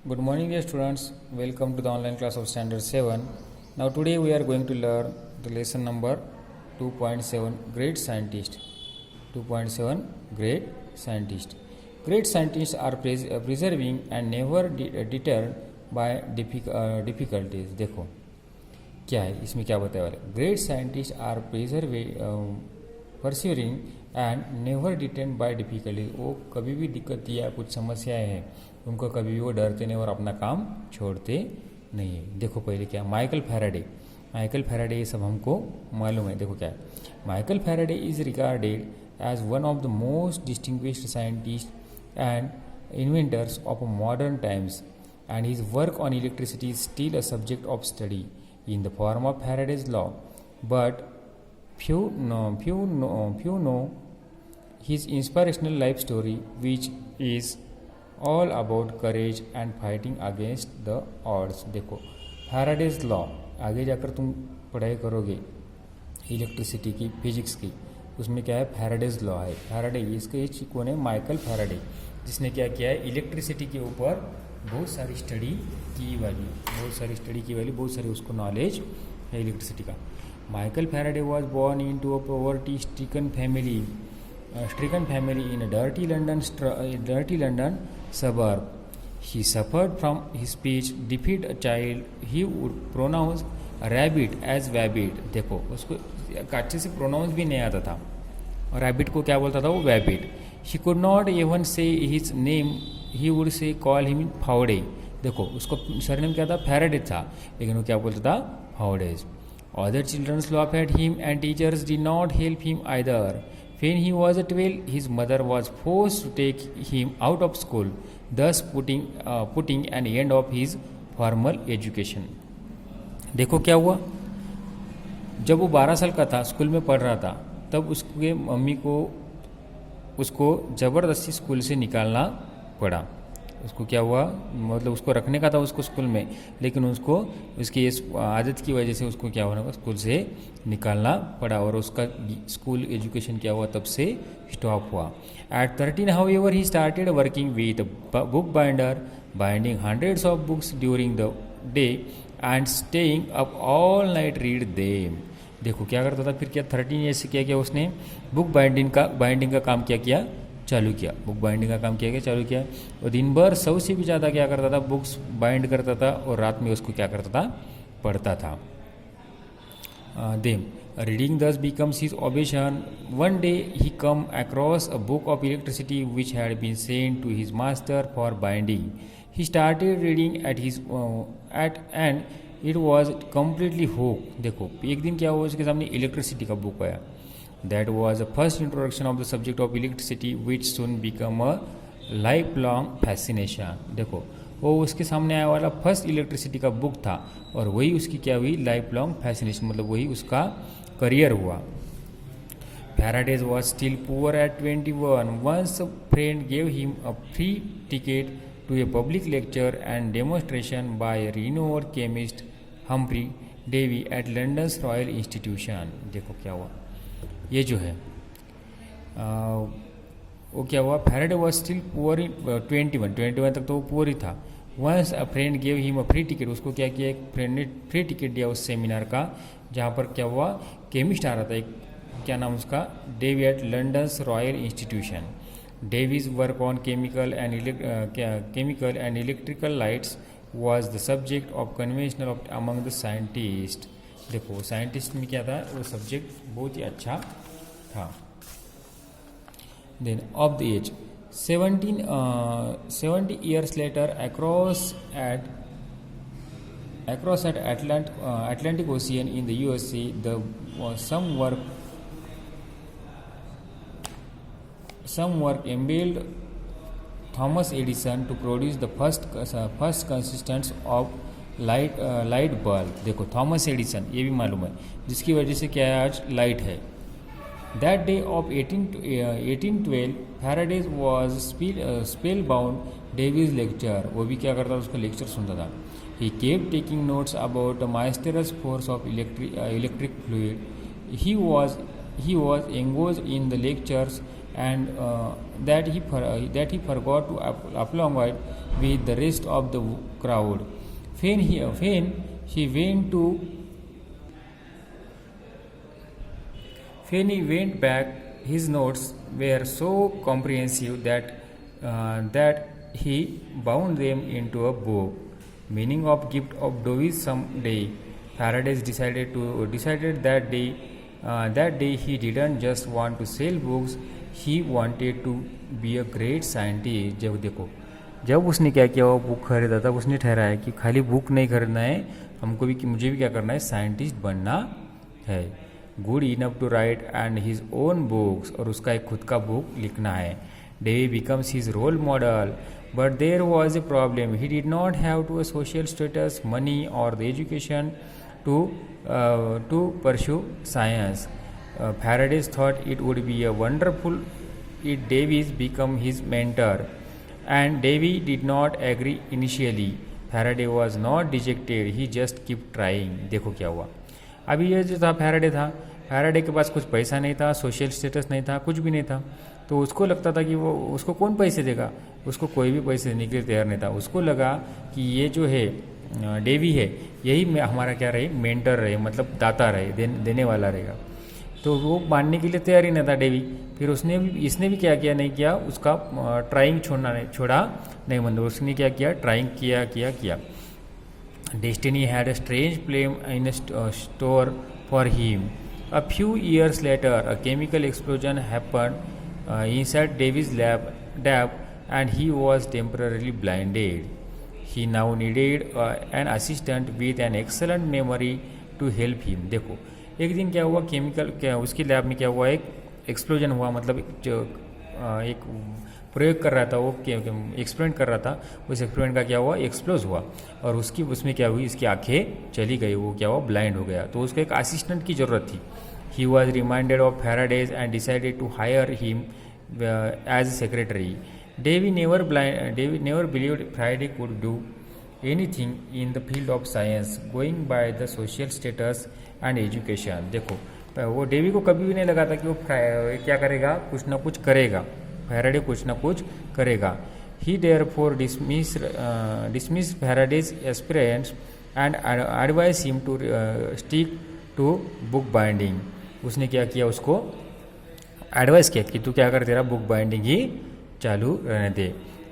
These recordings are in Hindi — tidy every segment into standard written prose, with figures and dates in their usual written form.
Good morning, dear students. Welcome to the online class of Standard 7. Now, today we are going to learn the lesson number 2.7 Great Scientist. 2.7 Great Scientist. Great scientists are preserving and never deterred by difficulties. देखो क्या है इसमें क्या बताया वाले great scientist are pursuing and never detain by difficulty. वो कभी भी दिक्कत या कुछ समस्याएं हैं उनको कभी भी वो डरते नहीं और अपना काम छोड़ते नहीं है. देखो पहले क्या माइकल फैराडे ये सब हमको मालूम है. देखो क्या है Michael Faraday is regarded as one of the most distinguished scientist and inventors of modern times and his work on electricity is still a subject of study in the form of Faraday's law. But few know his inspirational life story, which is all about courage and fighting against the odds. देखो फैराडेज लॉ आगे जाकर तुम पढ़ाई करोगे इलेक्ट्रिसिटी की, फिजिक्स की, उसमें क्या है फैराडेज लॉ है. फैराडे इसके कौन है? माइकल फैराडे, जिसने क्या किया है इलेक्ट्रिसिटी के ऊपर बहुत सारी स्टडी की बहुत सारी उसको नॉलेज है इलेक्ट्रिसिटी का. Michael Faraday was born into a poverty stricken family in dirty London suburb. He suffered from his speech defeat a child. He would pronounce rabbit as wabbit. देखो उसको अच्छे से प्रोनाउंस भी नहीं आता था और रैबिट को क्या बोलता था वो वैबिट. He could not even say his name. He would say call him फावड़े. देखो उसको सरनेम क्या था? फैराडे था, लेकिन वो क्या बोलता था? फावड़ेज. Other children laughed at him and teachers did not help him either. When he was 12, his mother was forced to take him out of school, thus putting an end of his formal education. देखो क्या हुआ, जब वो 12 साल का था, स्कूल में पढ़ रहा था, तब उसके मम्मी को उसको ज़बरदस्ती स्कूल से निकालना पड़ा. उसको क्या हुआ, मतलब उसको रखने का था उसको स्कूल में, लेकिन उसको उसकी इस आदत की वजह से उसको क्या होना स्कूल से निकालना पड़ा और उसका स्कूल एजुकेशन क्या हुआ तब से स्टॉप हुआ. At 13 however he started working with book binder, binding hundreds of books during the day and staying up all night read them. देखो क्या करता था फिर क्या 13 ईयर्स से क्या किया उसने बुक बाइंडिंग का काम क्या चालू किया. बुक बाइंडिंग का काम चालू किया और दिन भर 100 से भी ज़्यादा क्या करता था बुक्स बाइंड करता था और रात में उसको क्या करता था पढ़ता था. Them reading this becomes his obsession. One day he came across a book of electricity which had been sent to his master for binding. He started reading and it was completely hooked. देखो एक दिन क्या हुआ उसके सामने इलेक्ट्रिसिटी का बुक आया. That was the first introduction of the subject of electricity, which soon became a lifelong fascination. देखो वो उसके सामने आया वाला फर्स्ट इलेक्ट्रिसिटी का बुक था और वही उसकी क्या हुई लाइफ लॉन्ग फैसिनेशन, मतलब वही उसका करियर हुआ. Faraday was still poor at 21. Once a friend gave him a free ticket to a public lecture and demonstration by a renowned chemist Humphrey Davy at London's Royal Institution. देखो क्या हुआ, ये जो है वो क्या हुआ, Faraday was still poor in 21 तक तो वो पुअर ही था. Once a friend gave him a free ticket. उसको क्या किया, एक फ्रेंड ने फ्री टिकट दिया उस सेमिनार का जहाँ पर क्या हुआ केमिस्ट आ रहा था, एक क्या नाम उसका, Davy at London's Royal Institution. Davy's work on chemical and electrical lights was the subject of conventional of among the scientist. देखो साइंटिस्ट में क्या था वो सब्जेक्ट बहुत ही अच्छा था. Then of the age 70 years later across at Atlantic Ocean in the USA, there was some work enabled Thomas Edison to produce the first consistence of light bulb. देखो थॉमस एडिसन ये भी मालूम है जिसकी वजह से क्या है आज लाइट है. That day of 1812 Faraday was spell bound Davy's lecture. वो भी क्या करता था उसका लेक्चर सुनता था. He kept taking notes about mysterious force of electric fluid. He was engrossed in the lectures and that he forgot to with the rest of the crowd. When he went back, his notes were so comprehensive that he bound them into a book. Meaning of gift of Dewey someday. Faraday decided that day he didn't just want to sell books, he wanted to be a great scientist. जब उसने क्या किया, वो बुक खरीदा तब उसने ठहराया कि खाली बुक नहीं खरीदना है, मुझे भी क्या करना है, साइंटिस्ट बनना है. Good enough to write and his own books, और उसका एक खुद का बुक लिखना है. Davy becomes his role model. But there was a problem. He did not have a social status, money, or the education to pursue science. Faraday thought it would be a wonderful if Davies become his mentor, and Davy did not agree initially. Faraday was not dejected. He just kept trying. देखो क्या हुआ. अभी ये जो था फैराडे के पास कुछ पैसा नहीं था, सोशल स्टेटस नहीं था, कुछ भी नहीं था. तो उसको लगता था कि वो उसको कौन पैसे देगा, उसको कोई भी पैसे देने के लिए तैयार नहीं था. उसको लगा कि ये जो है डेवी है, यही हमारा क्या रहे, मेंटर रहे, मतलब दाता रहे, देने वाला रहेगा. तो वो मानने के लिए तैयार ही नहीं था डेवी. फिर इसने भी क्या किया, नहीं किया, उसका ट्राइंग छोड़ा नहीं, मतलब उसने क्या किया, ट्राइंग किया. Destiny had a strange plan in store for him. A few years later, a chemical explosion happened inside Davy's lab, and he was temporarily blinded. He now needed an assistant with an excellent memory to help him. देखो, एक दिन क्या हुआ, उसकी लैब में क्या हुआ, एक एक्सप्लोजन हुआ, मतलब एक प्रयोग कर रहा था, वो एक्सपेरिमेंट कर रहा था. उस एक्सपेरिमेंट का क्या हुआ, एक्सप्लोज हुआ, और उसमें क्या हुई, इसकी आंखें चली गई, वो क्या हुआ, ब्लाइंड हो गया. तो उसको एक असिस्टेंट की ज़रूरत थी. He was reminded of Faraday's and decided to hire him as secretary. Davy never believed Faraday could do anything in the field of science, going by the social status and education. देखो, वो डेवी को कभी भी नहीं लगा था कि वो क्या करेगा, कुछ ना कुछ करेगा, फैराडे कुछ ना कुछ करेगा. He therefore dismissed Faraday's aspirants and advised him to stick to book binding. उसने क्या किया, उसको एडवाइस किया कि तू क्या कर, तेरा बुक बाइंडिंग ही चालू रहने दे.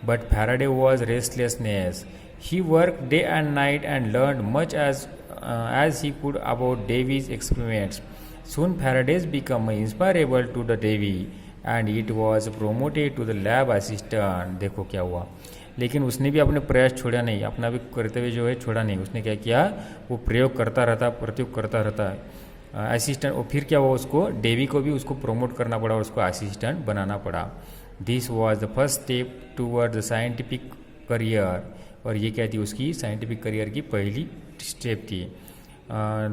But Faraday was restlessness. He work day and night and learn much as he could about Davy's experiments. Soon Faraday's become inspirable to the Davy and it was promoted to the lab assistant. देखो क्या हुआ, लेकिन उसने भी अपने प्रयास छोड़ा नहीं, अपना भी कर्तव्य जो है छोड़ा नहीं. उसने क्या किया, वो प्रयोग करता रहता है असिस्टेंट. और फिर क्या हुआ, उसको डेवी को भी उसको प्रमोट करना पड़ा और उसको असिस्टेंट बनाना पड़ा. This was the first step toward the scientific career. और ये क्या थी, उसकी साइंटिफिक करियर की पहली स्टेप थी.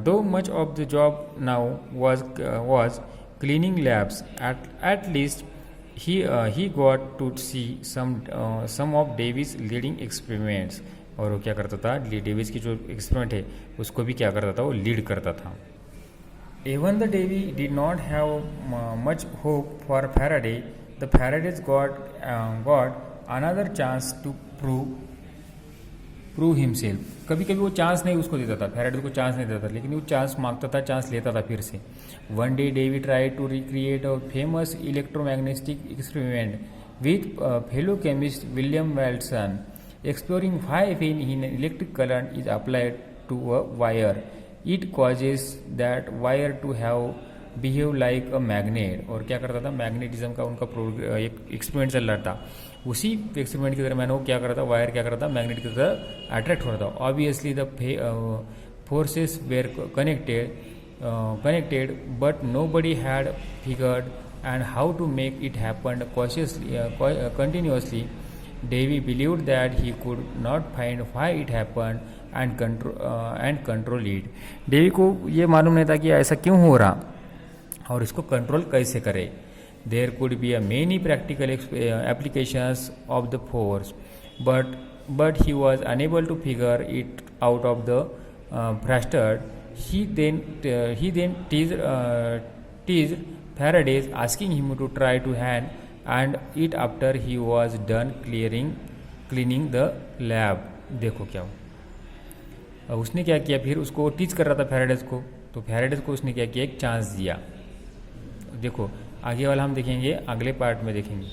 Though much of the job now was cleaning labs. At least he got to see some of Davy's leading experiments. और वो क्या करता था, डेविस की जो एक्सपेरिमेंट है उसको भी क्या करता था, वो लीड करता था. Even the Davy did not have much hope for Faraday. The Faradays got another chance to prove himself. कभी कभी वो चांस नहीं उसको देता था, फैराडे को चांस नहीं देता था, लेकिन वो चांस मांगता था, चांस लेता था फिर से. One day Davy tried to recreate a famous electromagnetic experiment with fellow chemist William Watson, exploring why when an electric current is applied to a wire, it causes that wire to behave like a magnet. और क्या करता था, मैग्नेटिज्म का उनका एक एक्सपेरिमेंट चल रहा था. उसी एक्सपेरिमेंट के दरम्यान वो क्या करता, वायर क्या करता, मैग्नेट की तरह अट्रैक्ट हो रहा था. Obviously the forces were connected but nobody had figured and how to make it happen continuously. Davy believed that he could not find why it happened and control it. Davy को ये मालूम नहीं था कि ऐसा क्यों हो रहा और इसको कंट्रोल कैसे करे. There could be a many practical applications of the force, but he was unable to figure it out of the frustration. He then teased Faraday, asking him to try to hand and it after he was done clearing cleaning the lab. देखो क्या हो, अब उसने क्या किया, फिर उसको टीच कर रहा था फैराडेज को, तो फैराडेज को उसने क्या किया, एक चांस दिया। देखो आगे वाला हम देखेंगे, अगले पार्ट में देखेंगे।